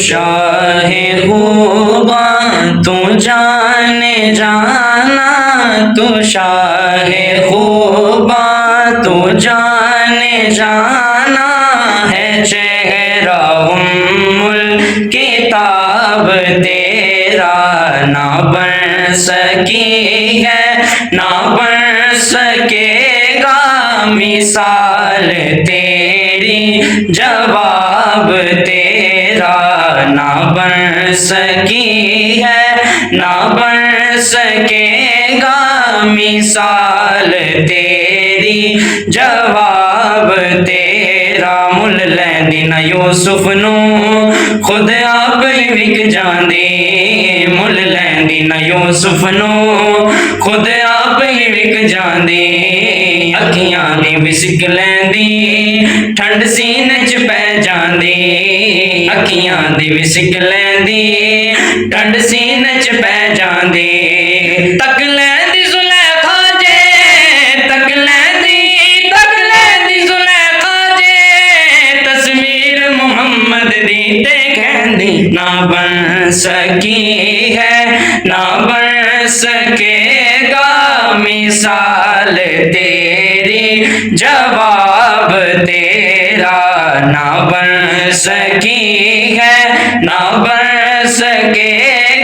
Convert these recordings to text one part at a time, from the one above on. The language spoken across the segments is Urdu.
شاہ خوباں تو جانے جانا، تو شاہ خوباں تو جانے جانا ہے، چہرہ ام الکتاب تیرا نہ بن سکی ہے، نہ بن سکے گا مثال تیری، جواب تیرا نہ بن سکی ہے، نہ بن سکے گا مثال تیری، جواب تیرا۔ مل لیندی نہ یوسف نو خود آپ ہی وک جاندی، مل لیندی نہ یوسف نو خود آپ ہی وک جاندی، اکھیاں دی وسک لیندی ٹھنڈ سینے چ پہ جاندی، اکھیاں دی وسک لیندی ٹھنڈ سینے چ پہ جاندی، تک لیندی زلیخا جے، تک لیندی زلیخا جے، تصویر محمد دی تے کہندی نہ بن سکی ہے، نہ بن سکے گا مثال تیری، جواب تیرا نہ بن سکی ہے، نہ بن سکے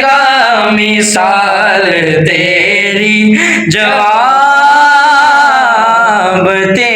گا مثال تیری، جواب تیرا۔